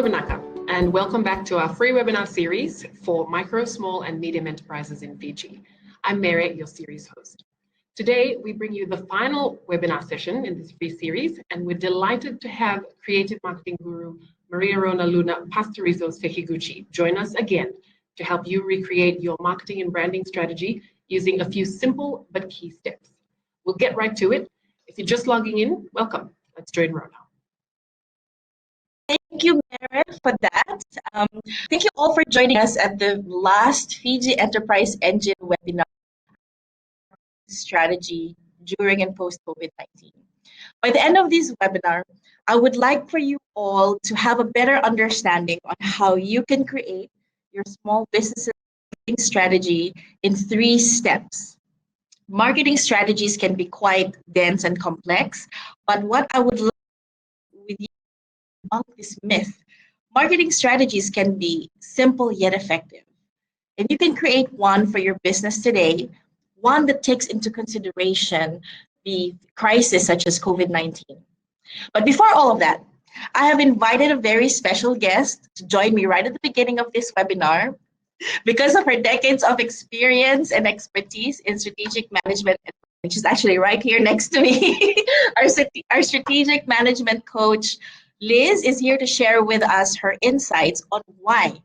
Vinaka, and welcome back to our free webinar series for micro, small, and medium enterprises in Fiji. I'm Mary, your series host. Today, we bring you the final webinar session in this free series, and we're delighted to have creative marketing guru Ronna Luna Pastarizo-Sekiguchi join us again to help you recreate your marketing and branding strategy using a few simple but key steps. We'll get right to it. If you're just logging in, welcome. Let's join Ronna. Thank you, Mary, for that. Thank you all for joining us at the last Fiji Enterprise Engine webinar strategy during and post COVID-19. By the end of this webinar, I would like for you all to have a better understanding on how you can create your small business strategy in 3 steps. Marketing strategies can be quite dense and complex, but what I would like with you to debunk this myth, marketing strategies can be simple yet effective. And you can create one for your business today, one that takes into consideration the crisis such as COVID-19. But before all of that, I have invited a very special guest to join me right at the beginning of this webinar. Because of her decades of experience and expertise in strategic management, which is actually right here next to me, our strategic management coach, Liz, is here to share with us her insights on why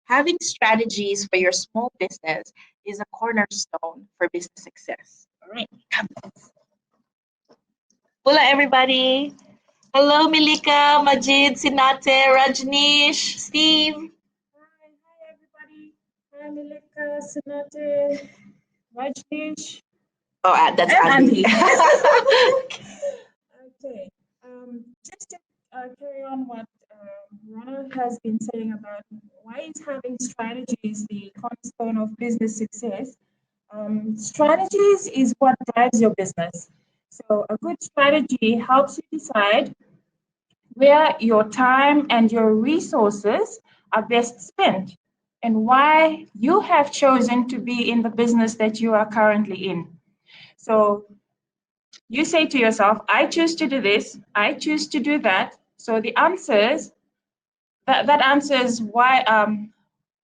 having strategies for your small business is a cornerstone for business success. All right, come on. Hola, everybody. Hello, Milika, Majid, Sinate, Rajneesh, Steve. Hi, everybody. Hi, Milika, Sinate, Rajneesh. Oh, that's Andy. Okay. Just to carry on what Ronna has been saying about why is having strategies the cornerstone of business success. Strategies is what drives your business. So a good strategy helps you decide where your time and your resources are best spent and why you have chosen to be in the business that you are currently in. So you say to yourself, I choose to do this, I choose to do that. So the answers, that answers why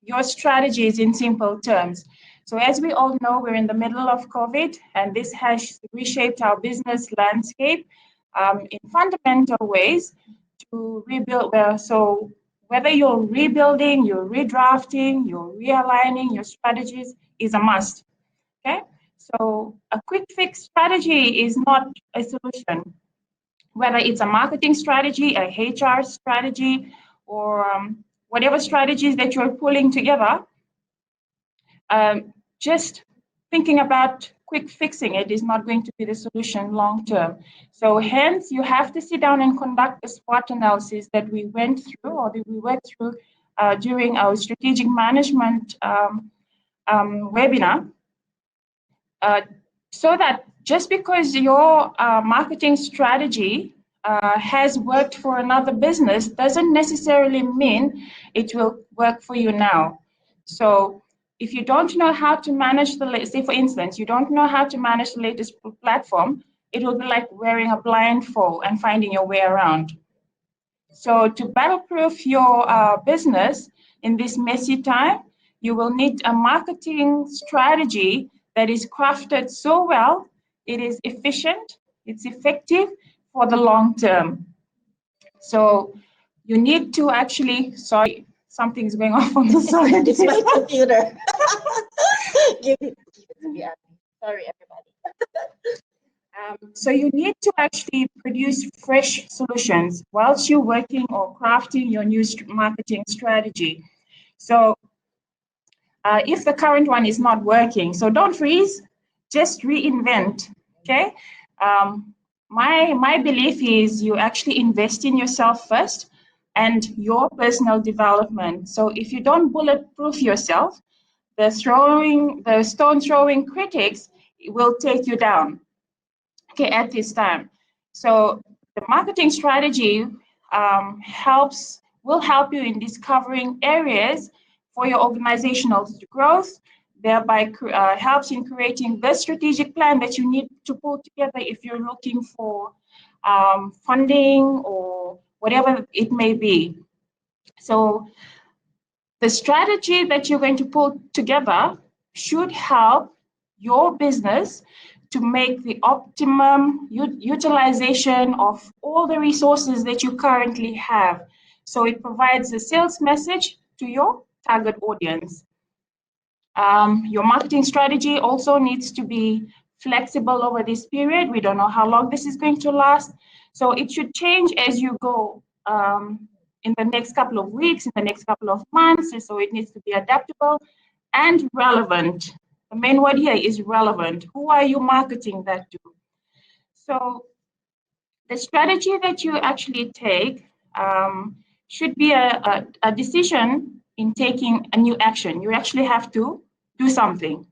your strategy is in simple terms. So as we all know, we're in the middle of COVID, and this has reshaped our business landscape in fundamental ways to rebuild. So whether you're rebuilding, you're redrafting, you're realigning your strategies is a must. Okay, so a quick fix strategy is not a solution. Whether it's a marketing strategy, a HR strategy, or whatever strategies that you're pulling together, just thinking about quick fixing it is not going to be the solution long term. So hence, you have to sit down and conduct a SWOT analysis that we went through or that we went through during our strategic management webinar. So that just because your marketing strategy has worked for another business doesn't necessarily mean it will work for you now. So if you don't know how to manage say for instance, you don't know how to manage the latest platform, it will be like wearing a blindfold and finding your way around. So to battle-proof your business in this messy time, you will need a marketing strategy that is crafted so well, it is efficient, it's effective for the long term. So you need to actually, sorry, something's going off on the side. It's my computer. Give it to me. Sorry, everybody. So you need to actually produce fresh solutions whilst you're working or crafting your new marketing strategy. So if the current one is not working, so don't freeze, just reinvent, okay? My belief is you actually invest in yourself first and your personal development. So if you don't bulletproof yourself, the stone throwing critics will take you down, okay, at this time. So the marketing strategy will help you in discovering areas for your organizational growth, thereby helps in creating the strategic plan that you need to pull together if you're looking for funding or whatever it may be. So the strategy that you're going to put together should help your business to make the optimum utilization of all the resources that you currently have. So it provides a sales message to your target audience. Your marketing strategy also needs to be flexible over this period. We don't know how long this is going to last. So it should change as you go in the next couple of weeks, in the next couple of months. And so it needs to be adaptable and relevant. The main word here is relevant. Who are you marketing that to? So the strategy that you actually take should be a decision in taking a new action. You actually have to do something.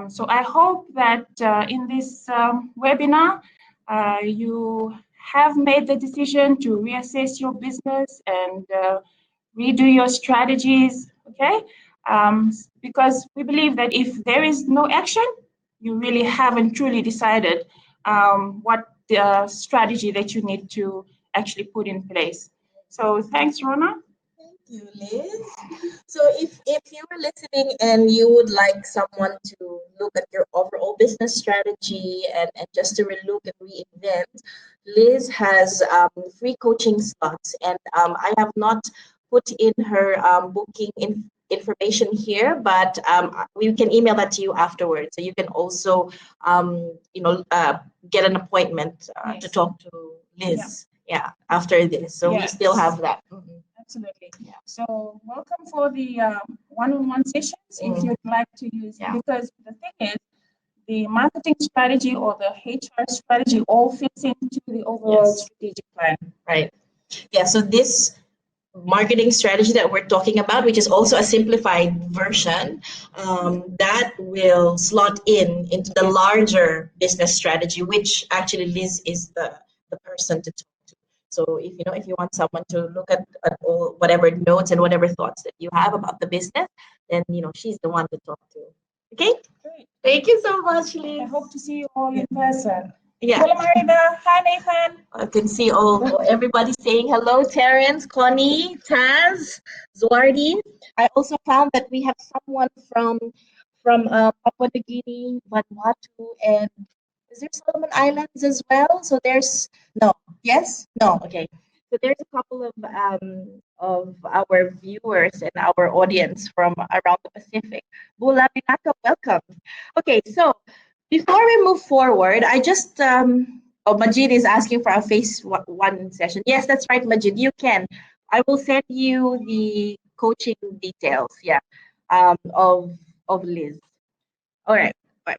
So I hope that in this webinar, you have made the decision to reassess your business and redo your strategies, okay? Because we believe that if there is no action, you really haven't truly decided what the strategy that you need to actually put in place. So thanks, Ronna. Thank you, Liz. So if you were listening and you would like someone to look at your overall business strategy and just to relook and reinvent, Liz has free coaching slots, and I have not put in her booking information here, but we can email that to you afterwards. So you can also, get an appointment to talk to Liz. Yeah, after this. So we still have that. Mm-hmm. Absolutely. Yeah. So welcome for the one-on-one sessions if you'd like to use it, because the thing is, the marketing strategy or the HR strategy all fits into the overall strategic plan. Right. Yeah. So this marketing strategy that we're talking about, which is also a simplified version, that will slot into the larger business strategy, which actually Liz is the person to talk to. So if you want someone to look at all whatever notes and whatever thoughts that you have about the business, then she's the one to talk to. Okay? Great. Thank you so much, Liz. I hope to see you all in person. Yeah. Hello, Marida. Hi, Nathan. I can see everybody saying hello. Terrence, Connie, Taz, Zuardi. I also found that we have someone from Papua New Guinea, Vanuatu, and is there Solomon Islands as well? So there's okay. So there's a couple of our viewers and our audience from around the Pacific. Bula Binaka, welcome. Okay, so before we move forward, I just Majid is asking for a phase one session. Yes, that's right, Majid. You can. I will send you the coaching details. Yeah, of Liz. All right.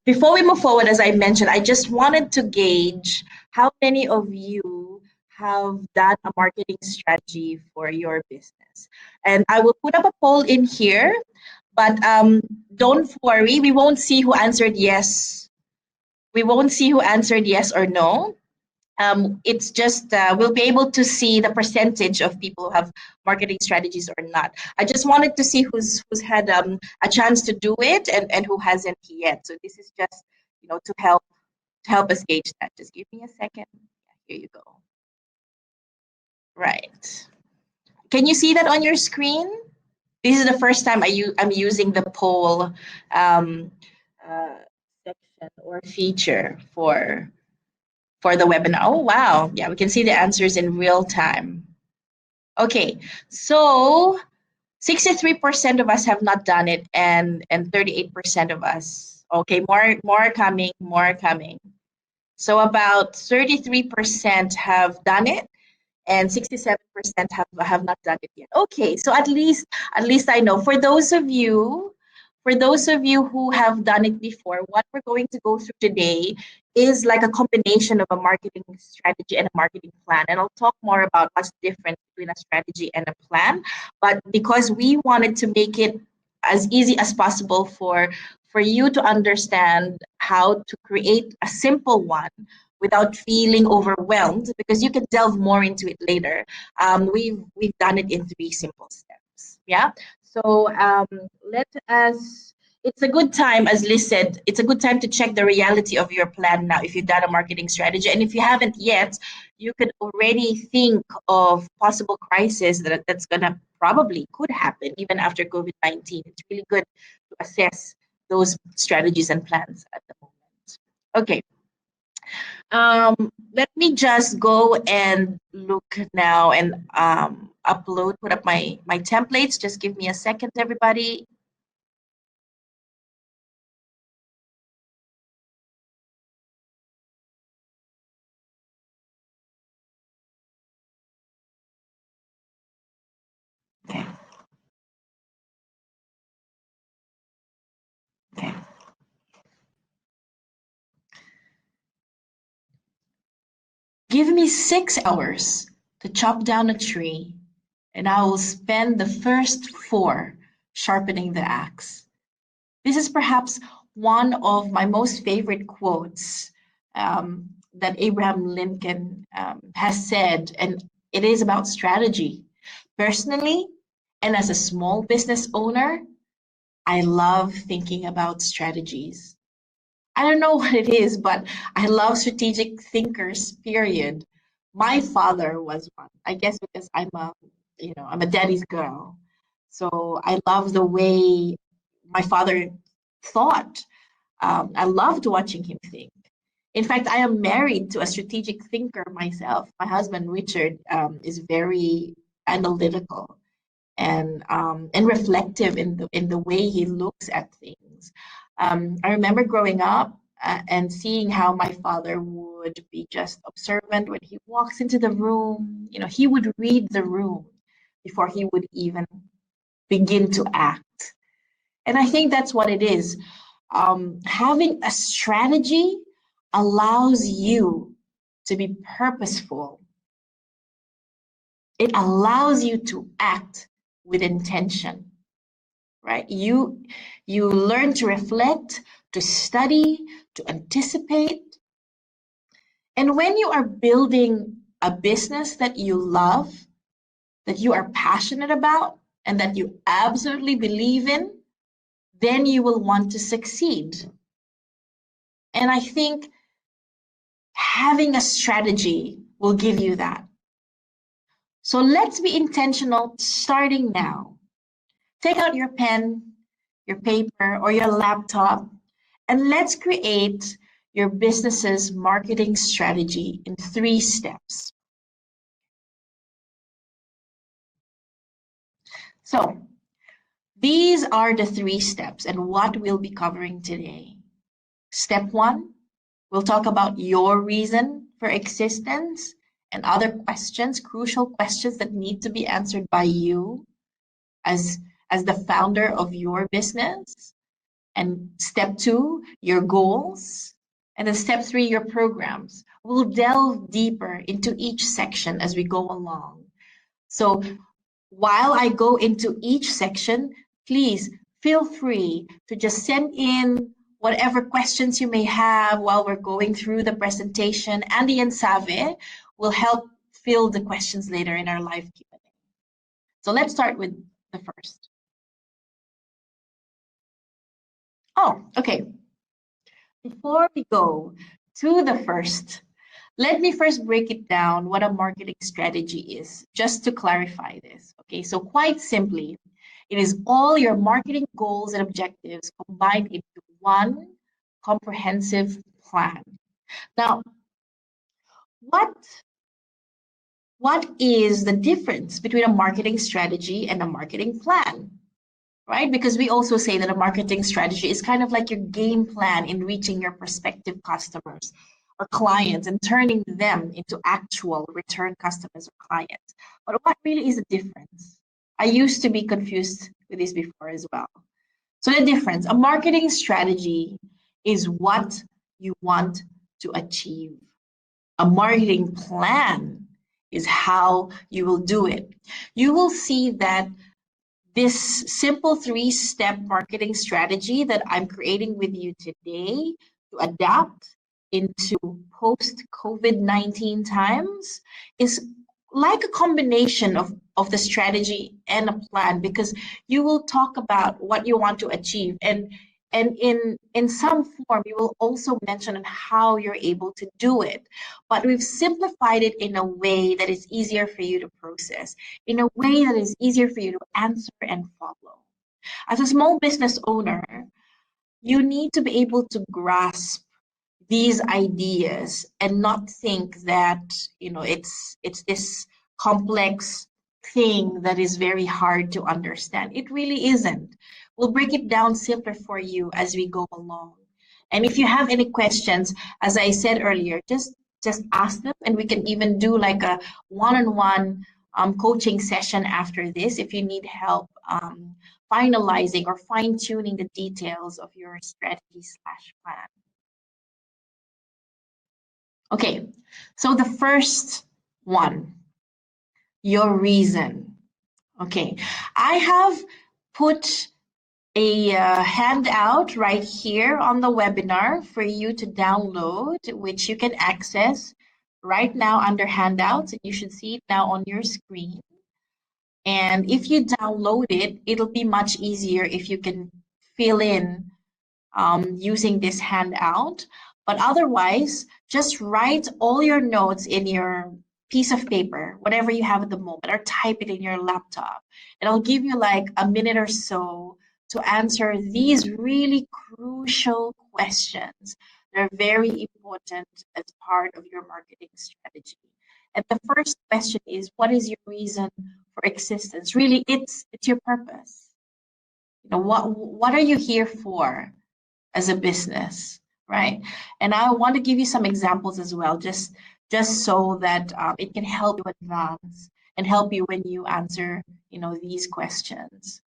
Before we move forward, as I mentioned, I just wanted to gauge how many of you have done a marketing strategy for your business. And I will put up a poll in here, but don't worry, we won't see who answered yes. We won't see who answered yes or no. It's just we'll be able to see the percentage of people who have marketing strategies or not. I just wanted to see who's had a chance to do it and who hasn't yet. So this is just to help us gauge that. Just give me a second. Here you go. Right. Can you see that on your screen? This is the first time I'm using the poll section or feature for the webinar. Oh, wow. Yeah, we can see the answers in real time. Okay, so 63% of us have not done it and 38% of us. Okay, more coming. So about 33% have done it and 67% have not done it yet. Okay, so at least I know. For those of you who have done it before, what we're going to go through today is like a combination of a marketing strategy and a marketing plan. And I'll talk more about what's different between a strategy and a plan. But because we wanted to make it as easy as possible for you to understand how to create a simple one without feeling overwhelmed, because you can delve more into it later. We've done it in 3 simple steps. Yeah. So let us it's a good time, as Liz said, it's a good time to check the reality of your plan now if you've done a marketing strategy. And if you haven't yet, you could already think of possible crisis that's gonna probably could happen even after COVID-19. It's really good to assess those strategies and plans at the moment. Okay. Let me just go and look now and put up my templates. Just give me a second, everybody. Okay. Okay. Give me 6 hours to chop down a tree, and I will spend the first 4 sharpening the axe. This is perhaps one of my most favorite quotes that Abraham Lincoln has said, and it is about strategy. Personally, and as a small business owner, I love thinking about strategies. I don't know what it is, but I love strategic thinkers, period. My father was one, I guess because I'm a daddy's girl. So I love the way my father thought. I loved watching him think. In fact, I am married to a strategic thinker myself. My husband, Richard, is very analytical and reflective in the way he looks at things. I remember growing up and seeing how my father would be just observant when he walks into the room. You know, he would read the room before he would even begin to act. And I think that's what it is. Having a strategy allows you to be purposeful. It allows you to act with intention, right? You learn to reflect, to study, to anticipate. And when you are building a business that you love, that you are passionate about, and that you absolutely believe in, then you will want to succeed. And I think having a strategy will give you that. So let's be intentional starting now. Take out your pen, your paper, or your laptop, and let's create your business's marketing strategy in 3 steps. So these are the 3 steps and what we'll be covering today. Step 1, we'll talk about your reason for existence and other questions, crucial questions that need to be answered by you as the founder of your business. And step 2, your goals. And then step 3, your programs. We'll delve deeper into each section as we go along. So while I go into each section, please feel free to just send in whatever questions you may have while we're going through the presentation. Andy and Save will help fill the questions later in our live Q&A. So let's start with the first. Oh, okay. Before we go to the first, let me first break it down what a marketing strategy is, just to clarify this. Okay, so quite simply, it is all your marketing goals and objectives combined into one comprehensive plan. Now, what is the difference between a marketing strategy and a marketing plan? Right? Because we also say that a marketing strategy is kind of like your game plan in reaching your prospective customers or clients and turning them into actual return customers or clients. But what really is the difference? I used to be confused with this before as well. So the difference, a marketing strategy is what you want to achieve. A marketing plan is how you will do it. You will see that this simple 3-step marketing strategy that I'm creating with you today to adapt into post-COVID-19 times is like a combination of the strategy and a plan, because you will talk about what you want to achieve. And And in some form, you will also mention on how you're able to do it. But we've simplified it in a way that is easier for you to process, in a way that is easier for you to answer and follow. As a small business owner, you need to be able to grasp these ideas and not think that it's this complex thing that is very hard to understand. It really isn't. We'll break it down simpler for you as we go along. And if you have any questions, as I said earlier, just ask them, and we can even do like a one-on-one coaching session after this if you need help finalizing or fine-tuning the details of your strategy/plan. Okay, so the first one, your reason. Okay, I have put a handout right here on the webinar for you to download, which you can access right now under handouts. You should see it now on your screen. And if you download it, it'll be much easier if you can fill in using this handout. But otherwise, just write all your notes in your piece of paper, whatever you have at the moment, or type it in your laptop. And I'll give you like a minute or so to answer these really crucial questions. They're very important as part of your marketing strategy. And the first question is, what is your reason for existence? Really, it's your purpose. What are you here for as a business, right? And I want to give you some examples as well, just so that it can help you advance and help you when you answer, these questions.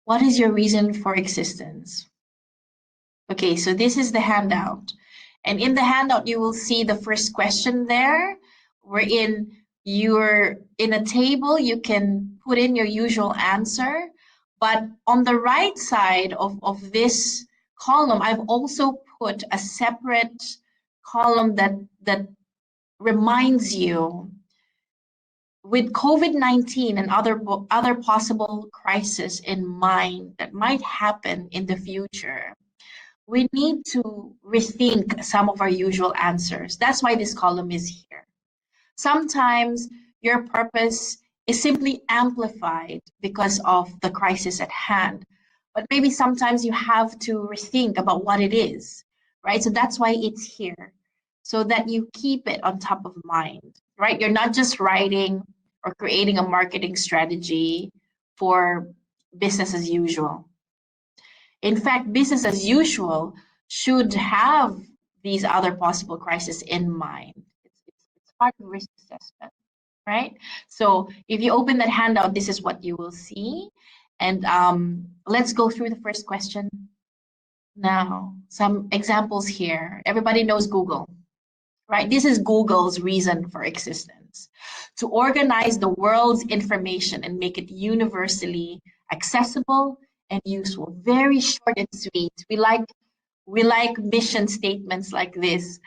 What is your reason for existence? Okay, so this is the handout. And in the handout, you will see the first question there, wherein you're in a table, you can put in your usual answer. But on the right side of this column, I've also put a separate column that reminds you, with COVID-19 and other possible crises in mind that might happen in the future, we need to rethink some of our usual answers. That's why this column is here. Sometimes your purpose is simply amplified because of the crisis at hand. But maybe sometimes you have to rethink about what it is, right? So that's why it's here, so that you keep it on top of mind, right? You're not just writing or creating a marketing strategy for business as usual. In fact, business as usual should have these other possible crises in mind. It's part of risk assessment, right? So if you open that handout, this is what you will see. And let's go through the first question now. Some examples here. Everybody knows Google, right? This is Google's reason for existence: to organize the world's information and make it universally accessible and useful. Very short and sweet. We like mission statements like this.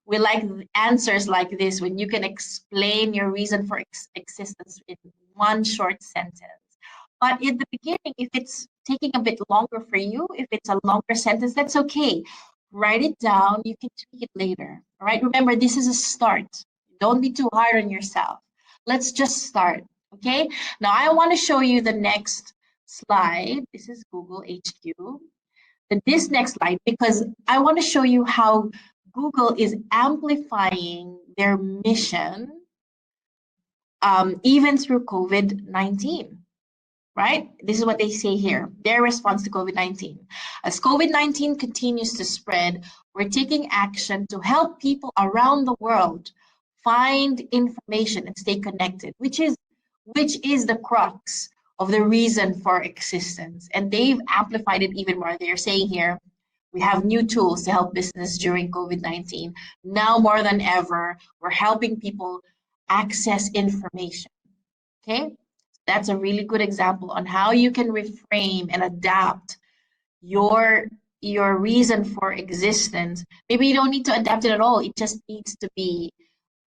We like answers like this, when you can explain your reason for existence in one short sentence. But in the beginning, if it's taking a bit longer for you, if it's a longer sentence, that's okay. Write it down. You can tweak it later. All right. Remember, this is a start. Don't be too hard on yourself. Let's just start. Okay. Now I want to show you the next slide. This is Google HQ. This next slide, because I want to show you how Google is amplifying their mission even through COVID-19. Right? This is what they say here, their response to COVID-19. As COVID-19 continues to spread, we're taking action to help people around the world find information and stay connected, which is the crux of the reason for existence. And they've amplified it even more. They're saying here, we have new tools to help business during COVID-19. Now more than ever, we're helping people access information. Okay? That's a really good example on how you can reframe and adapt your reason for existence. Maybe you don't need to adapt it at all. It just needs to be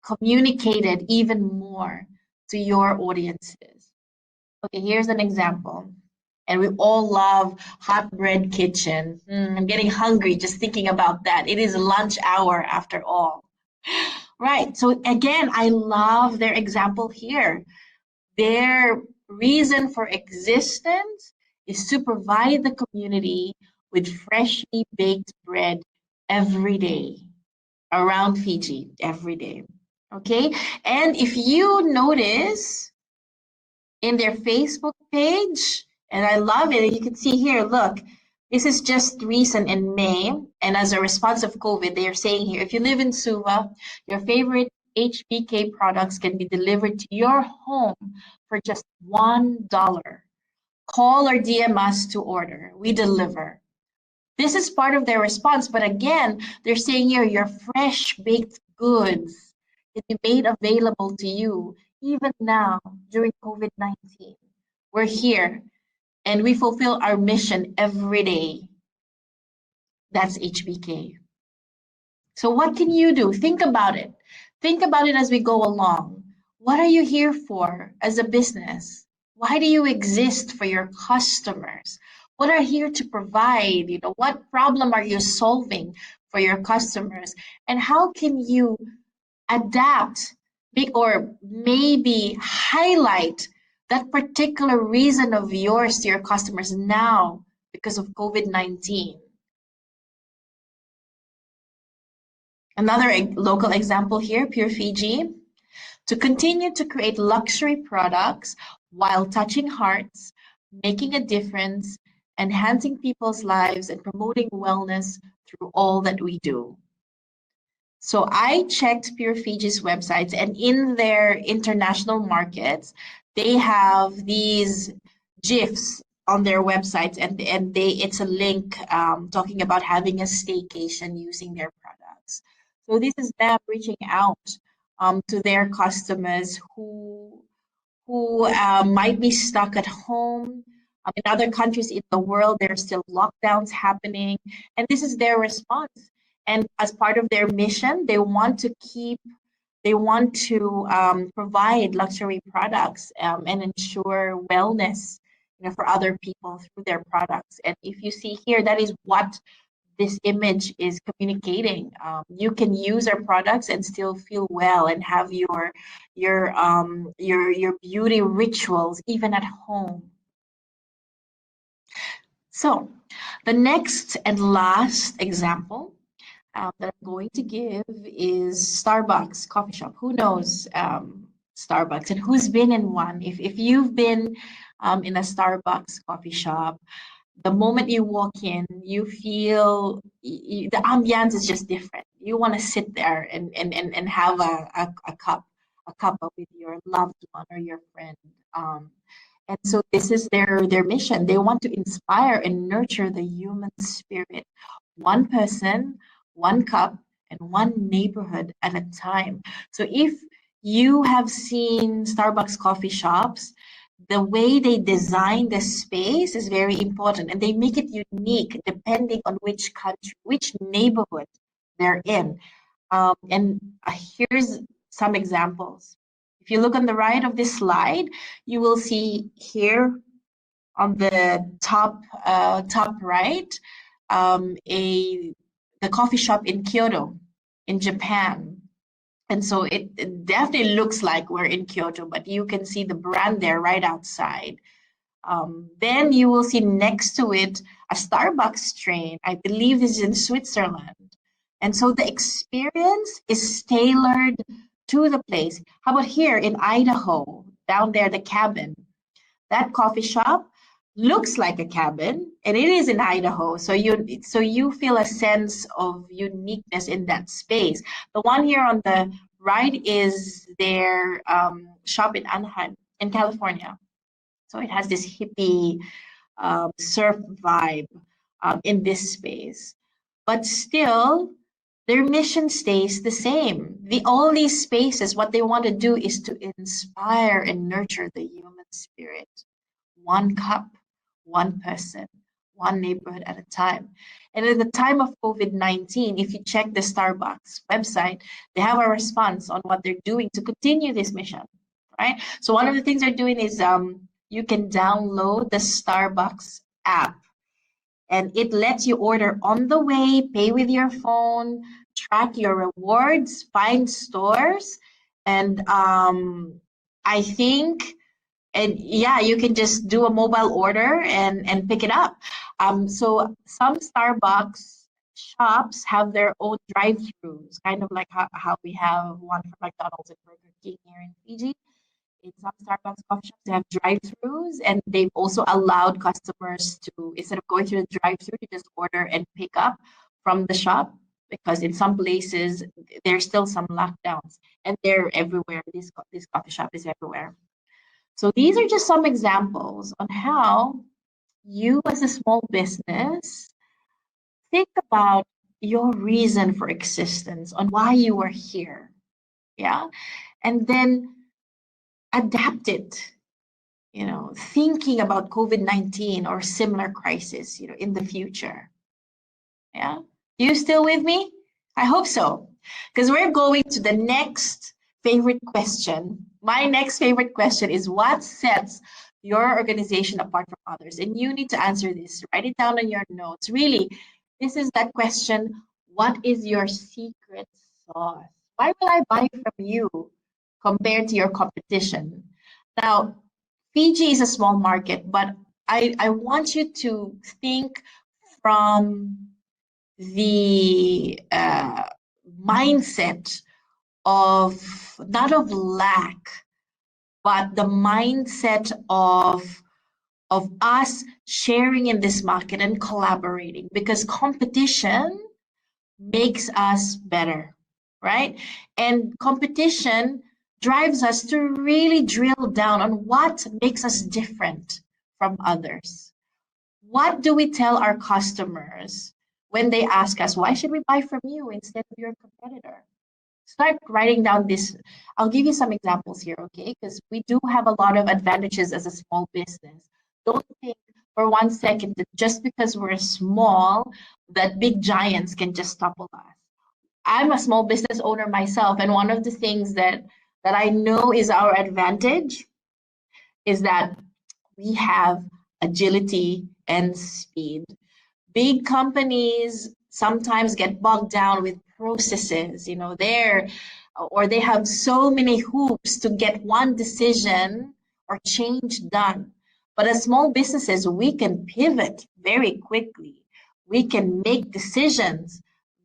communicated even more to your audiences. Okay, here's an example. And we all love hot bread kitchen. I'm getting hungry just thinking about that. It is lunch hour after all. Right. So again, I love their example here. Their reason for existence is to provide the community with freshly baked bread every day around Fiji, every day. Okay. And if you notice in their Facebook page, and I love it, you can see here, look, this is just recent in May, and as a response of COVID, they are saying here, if you live in Suva, your favorite HBK products can be delivered to your home for just $1. Call or DM us to order. We deliver. This is part of their response, but again, they're saying here, your fresh baked goods can be made available to you even now during COVID-19. We're here and we fulfill our mission every day. That's HBK. So what can you do? Think about it. Think about it as we go along. What are you here for as a business? Why do you exist for your customers? What are you here to provide? You know, what problem are you solving for your customers? And how can you adapt or maybe highlight that particular reason of yours to your customers now because of COVID-19? Another local example here, Pure Fiji. To continue to create luxury products while touching hearts, making a difference, enhancing people's lives, and promoting wellness through all that we do. So I checked Pure Fiji's websites, and in their international markets, they have these GIFs on their websites, and it's a link talking about having a staycation using their products. So this is them reaching out to their customers who might be stuck at home. In other countries in the world, there are still lockdowns happening, and this is their response. And as part of their mission, they want to provide luxury products and ensure wellness, you know, for other people through their products. And if you see here, that is what this image is communicating. You can use our products and still feel well and have your beauty rituals even at home. So the next and last example that I'm going to give is Starbucks coffee shop. Who knows Starbucks and who's been in one? If you've been in a Starbucks coffee shop, the moment you walk in, you feel the ambiance is just different. You want to sit there and have a cup with your loved one or your friend. And so this is their mission. They want to inspire and nurture the human spirit, one person, one cup, and one neighborhood at a time. So if you have seen Starbucks coffee shops, the way they design the space is very important, and they make it unique depending on which country, which neighborhood they're in. And here's some examples. If you look on the right of this slide, you will see here on the top right the coffee shop in Kyoto, in Japan. And so it definitely looks like we're in Kyoto, but you can see the brand there right outside. Then you will see next to it a Starbucks train. I believe this is in Switzerland. And so the experience is tailored to the place. How about here in Idaho, down there, the cabin? That coffee shop looks like a cabin, and it is in Idaho. So you feel a sense of uniqueness in that space. The one here on the right is their shop in Anaheim, in California. So it has this hippie surf vibe in this space. But still, their mission stays the same. All these spaces, what they want to do is to inspire and nurture the human spirit. One cup, one person, one neighborhood at a time. And at the time of COVID-19, if you check the Starbucks website, they have a response on what they're doing to continue this mission, right? So one of the things they're doing is you can download the Starbucks app, and it lets you order on the way, pay with your phone, track your rewards, find stores, and I think, and yeah, you can just do a mobile order and pick it up. So some Starbucks shops have their own drive-throughs, kind of like how we have one for McDonald's and Burger King here in Fiji. In some Starbucks coffee shops, they have drive-throughs, and they've also allowed customers to, instead of going through the drive-through, to just order and pick up from the shop, because in some places there's still some lockdowns, and they're everywhere. This coffee shop is everywhere. So these are just some examples on how you as a small business think about your reason for existence, on why you are here. Yeah. And then adapt it, thinking about COVID-19 or similar crisis, in the future. Yeah. You still with me? I hope so. Because we're going to the next favorite question. My next favorite question is, what sets your organization apart from others? And you need to answer this. Write it down on your notes. Really, this is that question. What is your secret sauce? Why will I buy from you compared to your competition? Now, Fiji is a small market, but I want you to think from the mindset of not of lack, but the mindset of us sharing in this market and collaborating, because competition makes us better, right? And competition drives us to really drill down on what makes us different from others. What do we tell our customers when they ask us, why should we buy from you instead of your competitor? Start writing down this. I'll give you some examples here, okay? Because we do have a lot of advantages as a small business. Don't think for 1 second that just because we're small, that big giants can just topple us. I'm a small business owner myself, and one of the things that I know is our advantage is that we have agility and speed. Big companies sometimes get bogged down with processes, or they have so many hoops to get one decision or change done. But as small businesses, we can pivot very quickly. We can make decisions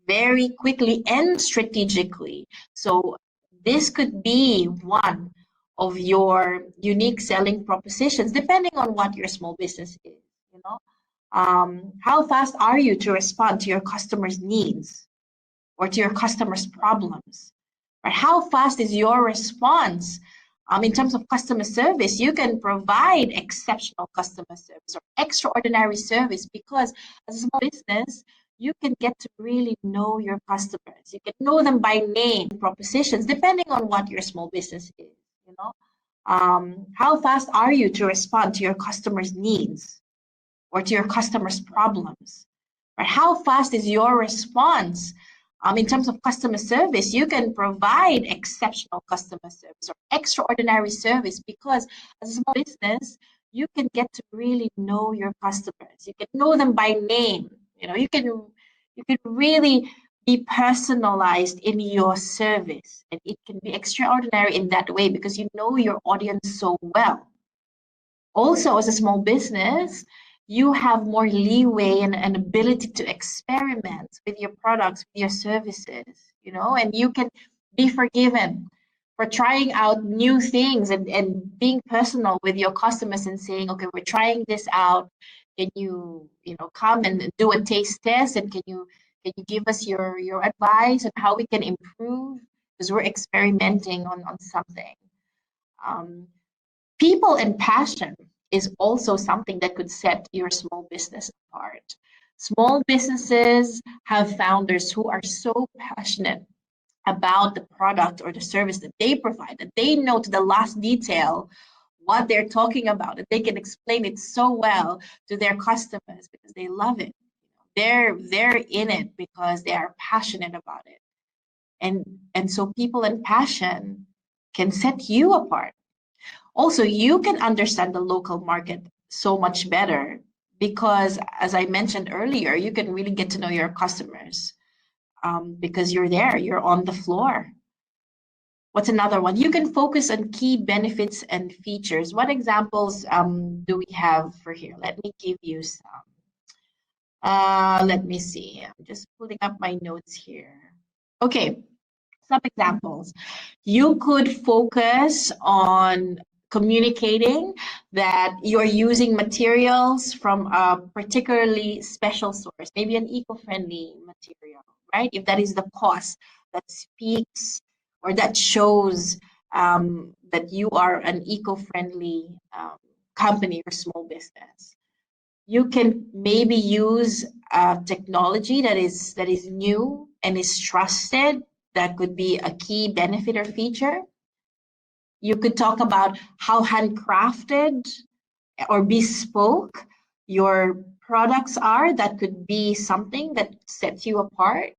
very quickly and strategically. So this could be one of your unique selling propositions, depending on what your small business is. How fast are you to respond to your customers' needs or to your customers' problems? Right? How fast is your response? In terms of customer service, you can provide exceptional customer service or extraordinary service, because as a small business, you can get to really know your customers. You can know them by name, propositions, depending on what your small business is. How fast are you to respond to your customers' needs or to your customers' problems? Right? How fast is your response? In terms of customer service, you can provide exceptional customer service or extraordinary service, because as a small business, you can get to really know your customers. You can know them by name. You can really be personalized in your service, and it can be extraordinary in that way because you know your audience so well. Also, as a small business, you have more leeway and ability to experiment with your products, with your services, and you can be forgiven for trying out new things and being personal with your customers and saying, okay, we're trying this out. Can you, come and do a taste test, and can you give us your advice on how we can improve, because we're experimenting on something. People and passion is also something that could set your small business apart. Small businesses have founders who are so passionate about the product or the service that they provide, that they know to the last detail what they're talking about, and they can explain it so well to their customers because they love it. They're in it because they are passionate about it. And so people and passion can set you apart. Also, you can understand the local market so much better because, as I mentioned earlier, you can really get to know your customers because you're there, you're on the floor. What's another one? You can focus on key benefits and features. What examples do we have for here? Let me give you some. Let me see. I'm just pulling up my notes here. Okay, some examples. You could focus on communicating that you're using materials from a particularly special source, maybe an eco-friendly material, right? If that is the cost that speaks or that shows that you are an eco-friendly company or small business. You can maybe use technology that is new and is trusted. That could be a key benefit or feature. You could talk about how handcrafted or bespoke your products are. That could be something that sets you apart.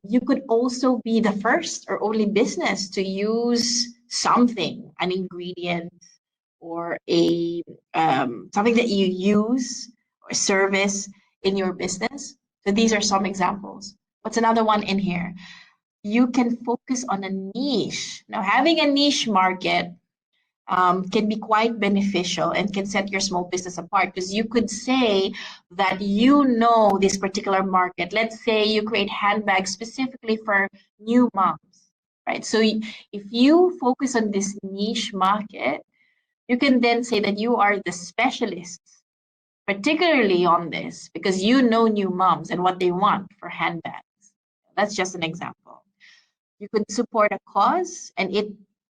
You could also be the first or only business to use something, an ingredient, or a something that you use or service in your business. So these are some examples. What's another one in here? You can focus on a niche. Now, having a niche market can be quite beneficial and can set your small business apart because you could say that you know this particular market. Let's say you create handbags specifically for new moms, right? So if you focus on this niche market, you can then say that you are the specialist, particularly on this, because you know new moms and what they want for handbags. That's just an example. You could support a cause, and it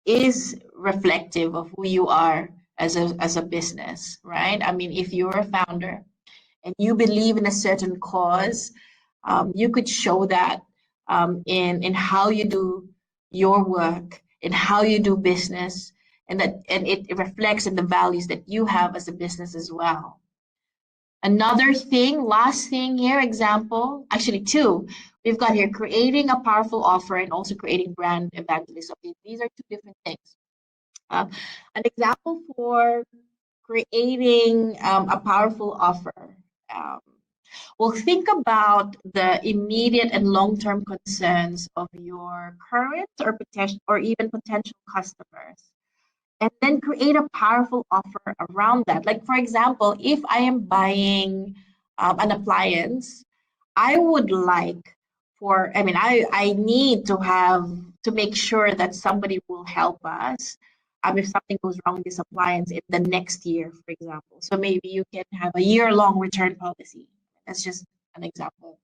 is reflective of who you are as a business, right? I mean, if you're a founder and you believe in a certain cause, you could show that in how you do your work, in how you do business, and it reflects in the values that you have as a business as well. Another thing, last thing here, example, actually two, we've got here creating a powerful offer and also creating brand evangelism. Okay, these are two different things. An example for creating a powerful offer. Well, think about the immediate and long-term concerns of your current or potential or even potential customers, and then create a powerful offer around that. Like, for example, if I am buying an appliance, I would like I need to make sure that somebody will help us if something goes wrong with this appliance in the next year, for example. So maybe you can have a year-long return policy. That's just an example.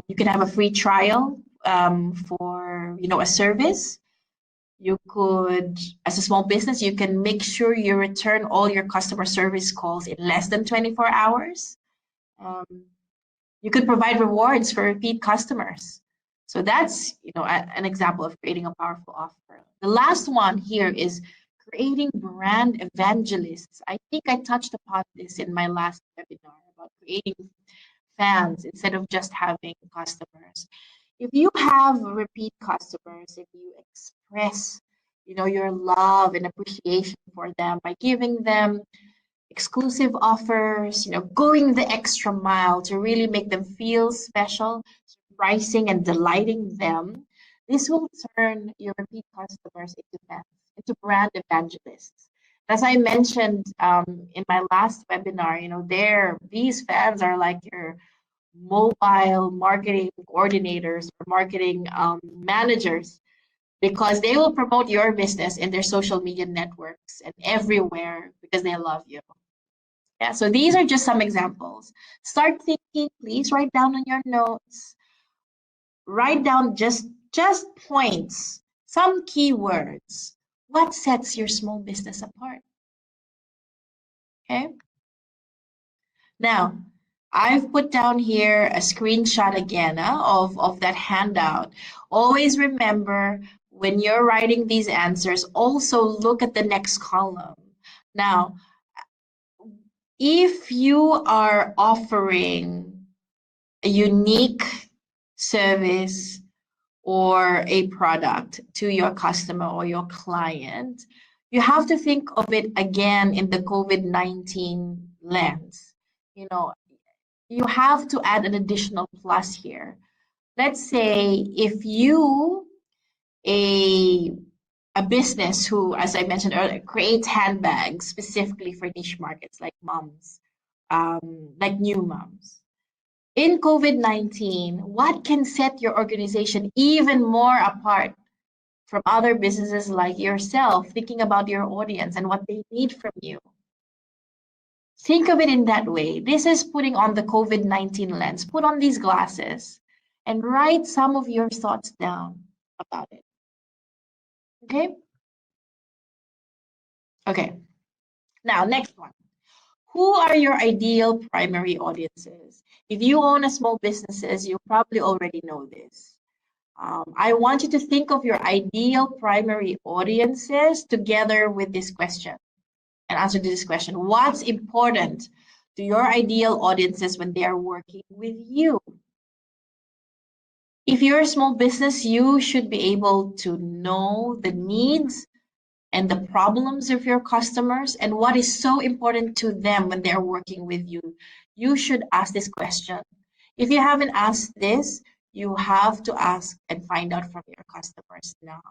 You can have a free trial for a service. You could, as a small business, you can make sure you return all your customer service calls in less than 24 hours. You could provide rewards for repeat customers. So that's an example of creating a powerful offer. The last one here is creating brand evangelists. I think I touched upon this in my last webinar about creating fans instead of just having customers. If you have repeat customers, if you express your love and appreciation for them by giving them exclusive offers, going the extra mile to really make them feel special, surprising and delighting them, this will turn your repeat customers into fans, into brand evangelists. As I mentioned in my last webinar, these fans are like your mobile marketing coordinators or marketing managers, because they will promote your business in their social media networks and everywhere because they love you. Yeah, so these are just some examples. Start thinking, please write down on your notes. Write down just points, some keywords. What sets your small business apart? Okay. Now, I've put down here a screenshot again of that handout. Always remember, when you're writing these answers, also look at the next column. Now, if you are offering a unique service or a product to your customer or your client, you have to think of it again in the COVID-19 lens. You know, you have to add an additional plus here. Let's say if you, a business who, as I mentioned earlier, creates handbags specifically for niche markets like moms, like new moms. In COVID-19, what can set your organization even more apart from other businesses like yourself, thinking about your audience and what they need from you? Think of it in that way. This is putting on the COVID-19 lens. Put on these glasses and write some of your thoughts down about it. Okay? Okay. Now, next one. Who are your ideal primary audiences? If you own a small businesses, you probably already know this. I want you to think of your ideal primary audiences together with this question and answer to this question. What's important to your ideal audiences when they are working with you? If you're a small business, you should be able to know the needs and the problems of your customers and what is so important to them when they're working with you. You should ask this question. If you haven't asked this, you have to ask and find out from your customers now.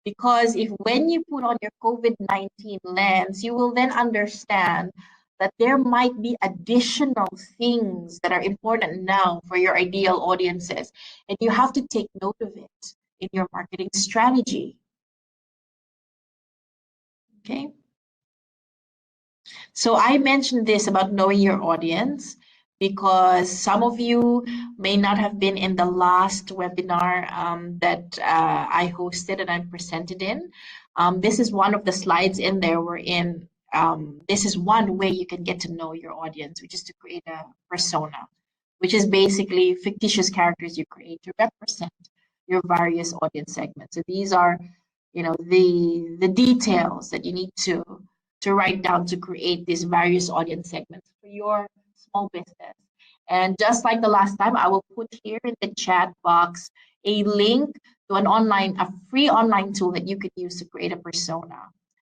Because if when you put on your COVID-19 lens, you will then understand that there might be additional things that are important now for your ideal audiences. And you have to take note of it in your marketing strategy. Okay. So I mentioned this about knowing your audience because some of you may not have been in the last webinar that I hosted and I presented in. This is one of the slides in there wherein this is one way you can get to know your audience, which is to create a persona, which is basically fictitious characters you create to represent your various audience segments. So these are, you know, the details that you need to write down to create these various audience segments for your small business. And just like the last time, I will put here in the chat box a link to a free online tool that you could use to create a persona.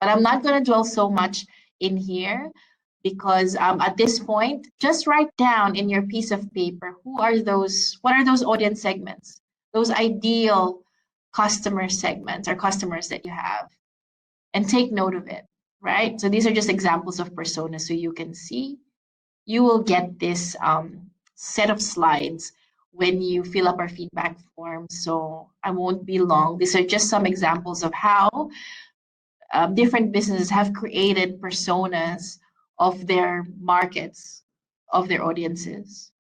But I'm not going to dwell so much in here because at this point, just write down in your piece of paper, what are those audience segments, those ideal customer segments or customers that you have, and take note of it, right? So these are just examples of personas so you can see. You will get this set of slides when you fill up our feedback form, so I won't be long. These are just some examples of how different businesses have created personas of their markets, of their audiences.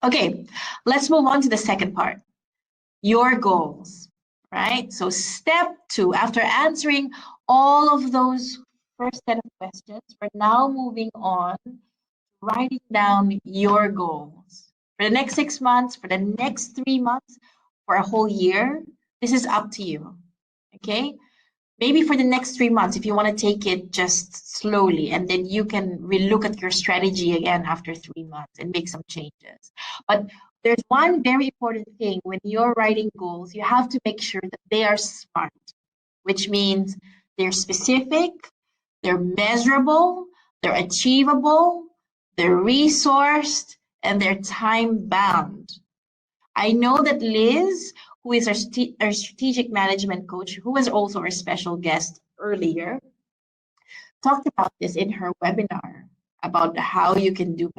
Okay, let's move on to the second part, your goals, right? So step 2, after answering all of those first set of questions, we're now moving on, writing down your goals for the next 6 months, for the next 3 months, for a whole year. This is up to you, okay? Maybe for the next 3 months, if you want to take it just slowly, and then you can relook at your strategy again after 3 months and make some changes. But there's one very important thing when you're writing goals, you have to make sure that they are SMART, which means they're specific, they're measurable, they're achievable, they're resourced, and they're time bound. I know that Liz, who is our strategic management coach, who was also our special guest earlier, talked about this in her webinar about how you can do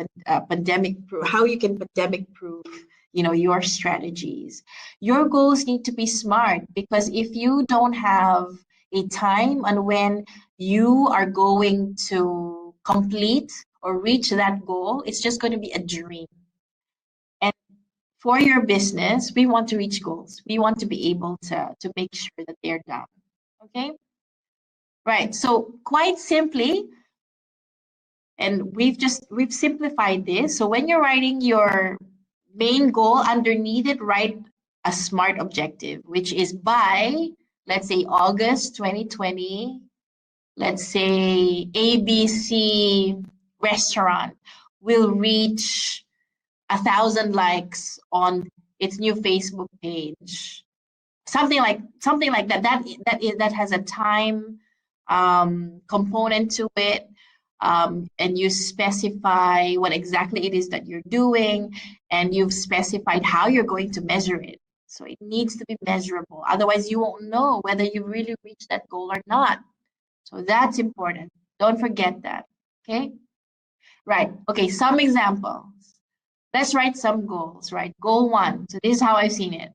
pandemic proof, you know, your strategies. Your goals need to be SMART, because if you don't have a time on when you are going to complete or reach that goal, it's just going to be a dream. And for your business, we want to reach goals. We want to be able to make sure that they're done. Okay? Right. So quite simply, and we've simplified this. So when you're writing your main goal, underneath it, write a SMART objective, which is by, let's say, August 2020, let's say ABC restaurant will reach 1,000 likes on its new Facebook page, something like that. That has a time component to it, and you specify what exactly it is that you're doing, and you've specified how you're going to measure it. So it needs to be measurable. Otherwise, you won't know whether you really reached that goal or not. So that's important. Don't forget that. Okay. Right. Okay. Some examples. Let's write some goals. Right. Goal 1. So this is how I've seen it.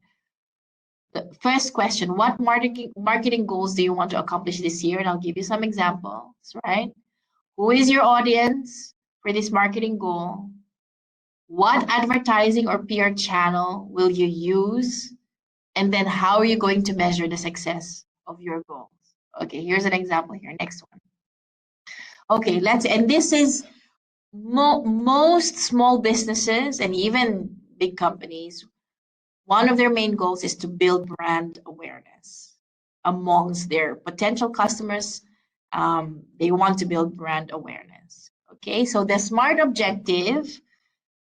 The first question, what marketing goals do you want to accomplish this year? And I'll give you some examples, right? Who is your audience for this marketing goal? What advertising or PR channel will you use? And then how are you going to measure the success of your goals? Okay, here's an example here. Next one. Okay, and this is most small businesses and even big companies. One of their main goals is to build brand awareness amongst their potential customers. They want to build brand awareness. Okay, so the SMART objective,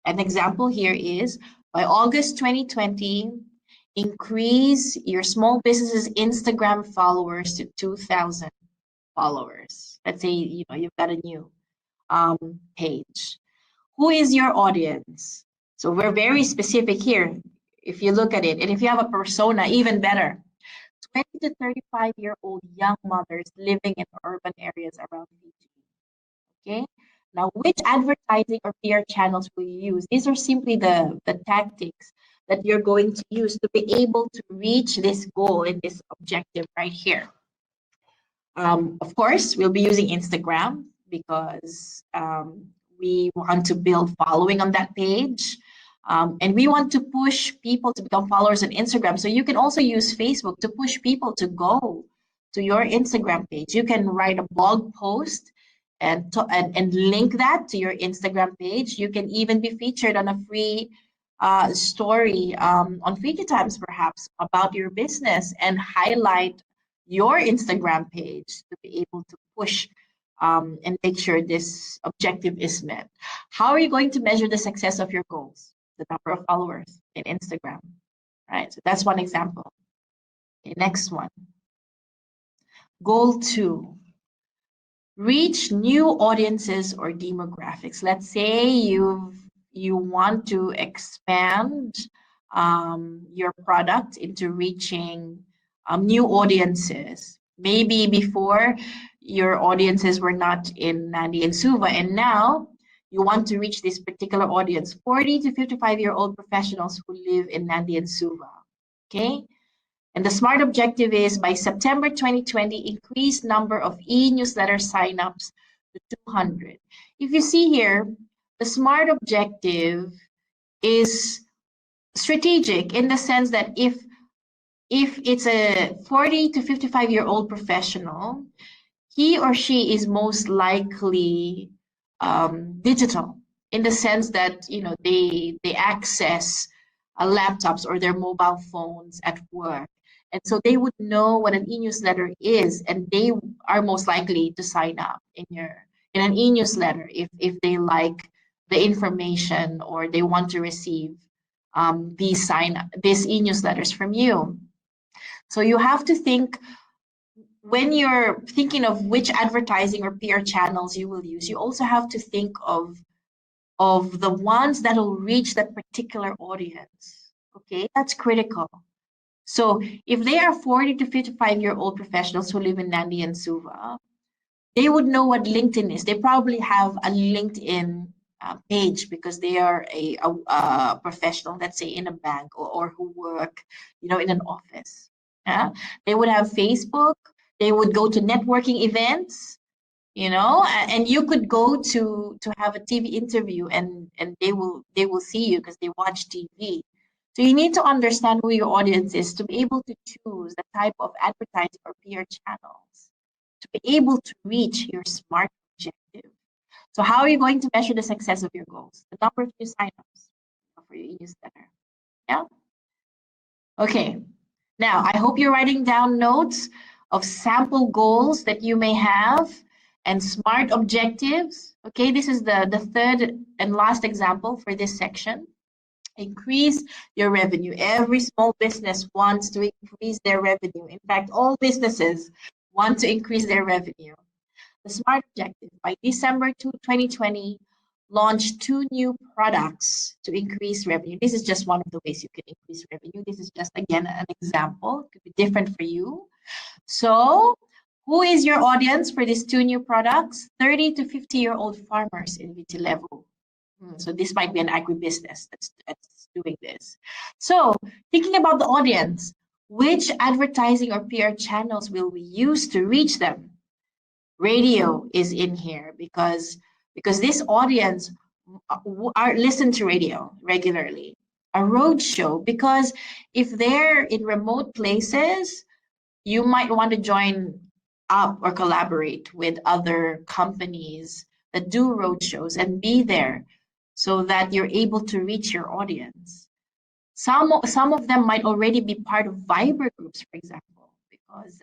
an example here is, by August 2020, increase your small business's Instagram followers to 2,000 followers. Let's say you've got a new page. Who is your audience? So we're very specific here. If you look at it, and if you have a persona, even better. 20 to 35-year-old young mothers living in urban areas around Fiji. Okay. Now, which advertising or PR channels will you use? These are simply the tactics that you're going to use to be able to reach this goal and this objective right here. Of course, we'll be using Instagram because we want to build following on that page. And we want to push people to become followers on Instagram. So you can also use Facebook to push people to go to your Instagram page. You can write a blog post and link that to your Instagram page. You can even be featured on a free story on Fiji Times, perhaps, about your business and highlight your Instagram page to be able to push and make sure this objective is met. How are you going to measure the success of your goals? The number of followers in Instagram, right? So that's one example. Okay, next one. Goal 2, reach new audiences or demographics. Let's say you want to expand your product into reaching new audiences. Maybe before your audiences were not in Nandi and Suva, and now you want to reach this particular audience, 40 to 55-year-old professionals who live in Nandi and Suva. Okay? And the SMART objective is, by September 2020, increase number of e-newsletter signups to 200. If you see here, the SMART objective is strategic in the sense that if it's a 40 to 55-year-old professional, he or she is most likely digital, in the sense that they access laptops or their mobile phones at work, and so they would know what an e-newsletter is, and they are most likely to sign up in an e-newsletter if they like the information or they want to receive these e-newsletters from you. So you have to think, when you're thinking of which advertising or PR channels you will use, you also have to think of the ones that will reach that particular audience. Okay, that's critical. So if they are 40 to 55-year-old professionals who live in Nandi and Suva, they would know what LinkedIn is. They probably have a LinkedIn page because they are a professional, let's say in a bank or who work, in an office. They would have Facebook. They would go to networking events, and you could go to have a TV interview, and they will see you because they watch TV. So you need to understand who your audience is to be able to choose the type of advertising or PR channels to be able to reach your SMART objective. So how are you going to measure the success of your goals? The number of new signups for your newsletter. Yeah. Okay. Now, I hope you're writing down notes of sample goals that you may have and SMART objectives. Okay, this is the third and last example for this section. Increase your revenue. Every small business wants to increase their revenue. In fact, all businesses want to increase their revenue. The SMART objective by December 2020 launched 2 new products to increase revenue. This is just one of the ways you can increase revenue. This is just, again, an example. It could be different for you. So who is your audience for these 2 new products? 30 to 50-year-old farmers in Fiji level. So this might be an agribusiness that's doing this. So thinking about the audience, which advertising or PR channels will we use to reach them? Radio is in here because this audience listen to radio regularly. A road show, because if they're in remote places, you might want to join up or collaborate with other companies that do road shows and be there so that you're able to reach your audience. Some of them might already be part of Viber groups, for example, because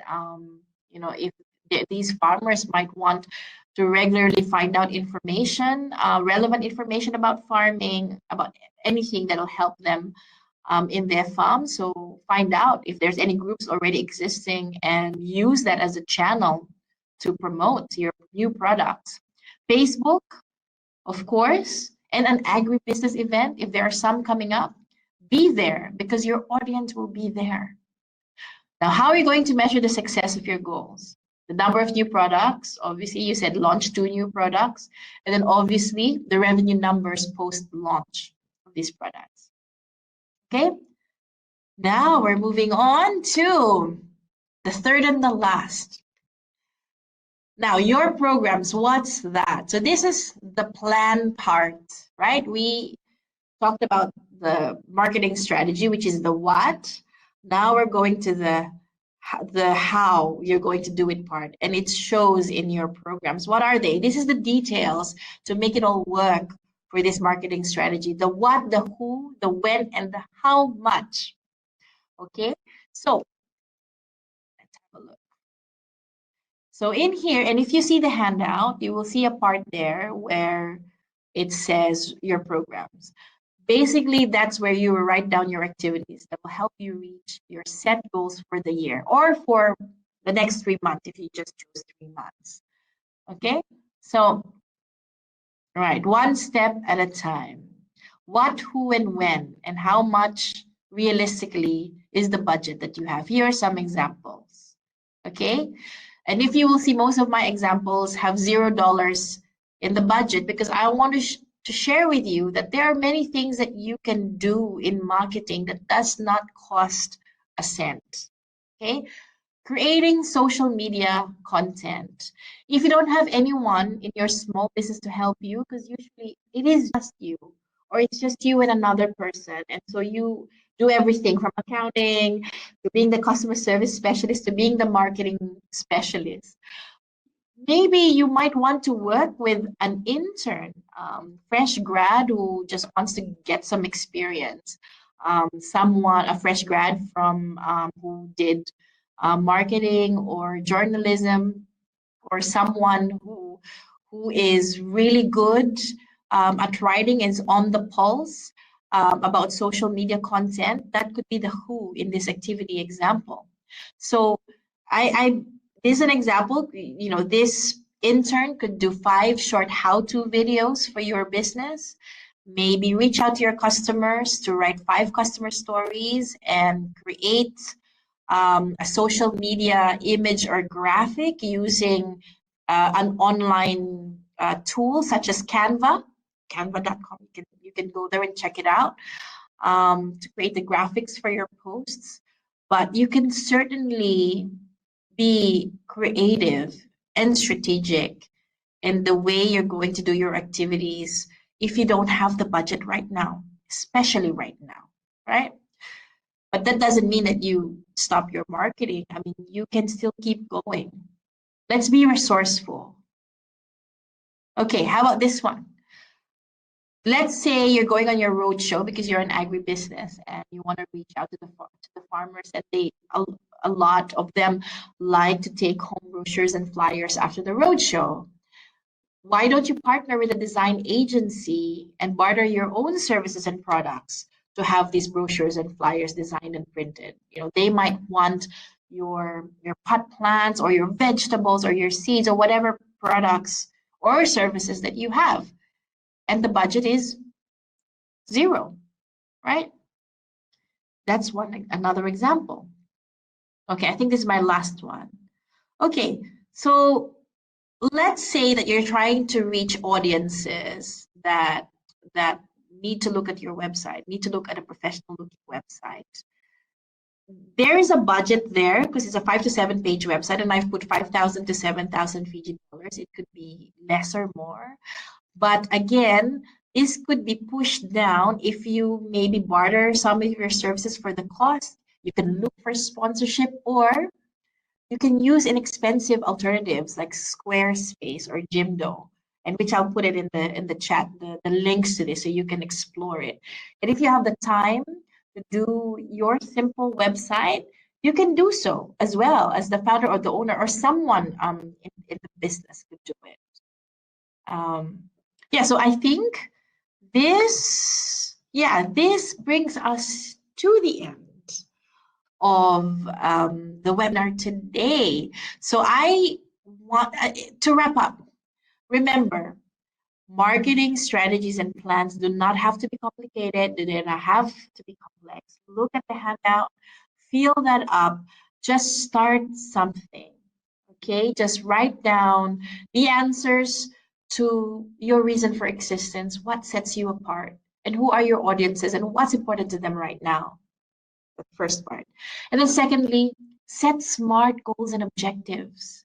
if these farmers might want to regularly find out information, relevant information about farming, about anything that will help them in their farm. So find out if there's any groups already existing and use that as a channel to promote your new products. Facebook, of course, and an agribusiness event, if there are some coming up, be there because your audience will be there. Now, how are you going to measure the success of your goals? The number of new products, obviously you said launch 2 new products, and then obviously the revenue numbers post-launch of these products. Okay, now we're moving on to the third and the last. Now, your programs, what's that? So this is the plan part, right? We talked about the marketing strategy, which is the what. Now we're going to the how you're going to do it part, and it shows in your programs. What are they? This is the details to make it all work for this marketing strategy. The what, the who, the when, and the how much. Okay, so let's have a look. So in here, and if you see the handout, you will see a part there where it says your programs. Basically, that's where you will write down your activities that will help you reach your set goals for the year or for the next 3 months if you just choose 3 months. Okay, so all right, one step at a time. What, who, and when, and how much realistically is the budget that you have? Here are some examples. Okay, and if you will see, most of my examples have $0 in the budget because I want to share with you that there are many things that you can do in marketing that does not cost a cent. Okay, creating social media content. If you don't have anyone in your small business to help you, because usually it is just you, or it's just you and another person, and so you do everything from accounting to being the customer service specialist to being the marketing specialist. Maybe you might want to work with an intern, fresh grad who just wants to get some experience. A fresh grad from who did marketing or journalism, or someone who is really good at writing and is on the pulse about social media content. That could be the who in this activity example. So this is an example. This intern could do 5 short how-to videos for your business. Maybe reach out to your customers to write 5 customer stories and create a social media image or graphic using an online tool such as canva.com. You can go there and check it out to create the graphics for your posts. But you can certainly be creative and strategic in the way you're going to do your activities if you don't have the budget right now, especially right now, right? But that doesn't mean that you stop your marketing. I mean, you can still keep going. Let's be resourceful. Okay, how about this one? Let's say you're going on your road show because you're an agribusiness and you want to reach out to the farmers, and a lot of them like to take home brochures and flyers after the road show. Why don't you partner with a design agency and barter your own services and products to have these brochures and flyers designed and printed. You know, they might want your pot plants or your vegetables or your seeds or whatever products or services that you have, and the budget is zero, right? That's another example. Okay, I think this is my last one. Okay, so let's say that you're trying to reach audiences that need to look at your website, need to look at a professional looking website. There is a budget there because it's a 5 to 7 page website, and I've put 5,000 to 7,000 Fiji dollars. It could be less or more. But again, this could be pushed down if you maybe barter some of your services for the cost. You can look for sponsorship, or you can use inexpensive alternatives like Squarespace or Jimdo, and which I'll put it in the chat, the links to this so you can explore it. And if you have the time to do your simple website, you can do so as well as the founder or the owner or someone in the business could do it. Yeah, so I think this brings us to the end of the webinar today. So I want to wrap up. Remember, marketing strategies and plans do not have to be complicated. They do not have to be complex. Look at the handout, fill that up, just start something, okay? Just write down the answers to your reason for existence, what sets you apart, and who are your audiences, and what's important to them right now. The first part. And then secondly, set SMART goals and objectives.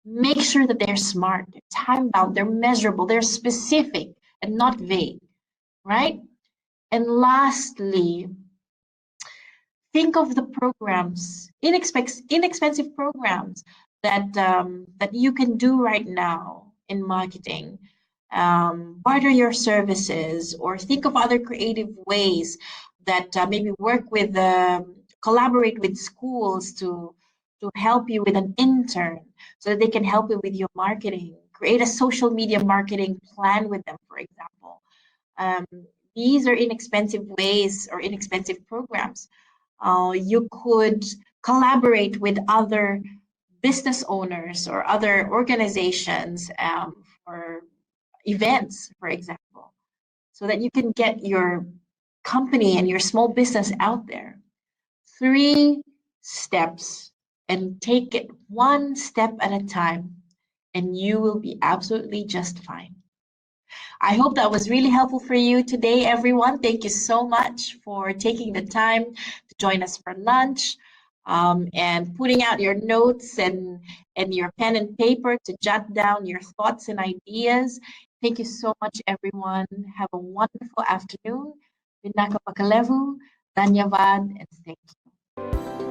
Make sure that they're smart, they're time-bound, they're measurable, they're specific and not vague, right? And lastly, think of the programs, inexpensive programs that you can do right now in marketing. Barter your services, or think of other creative ways that maybe work with, collaborate with schools to help you with an intern so that they can help you with your marketing. Create a social media marketing plan with them, for example. These are inexpensive ways or inexpensive programs. You could collaborate with other business owners or other organizations for events, for example, so that you can get your company and your small business out there. 3 steps, and take it one step at a time, and you will be absolutely just fine. I hope that was really helpful for you today, everyone. Thank you so much for taking the time to join us for lunch, and putting out your notes and your pen and paper to jot down your thoughts and ideas. Thank you so much, everyone. Have a wonderful afternoon. Vinaka Pakalevu, Dhanyavad, and thank you.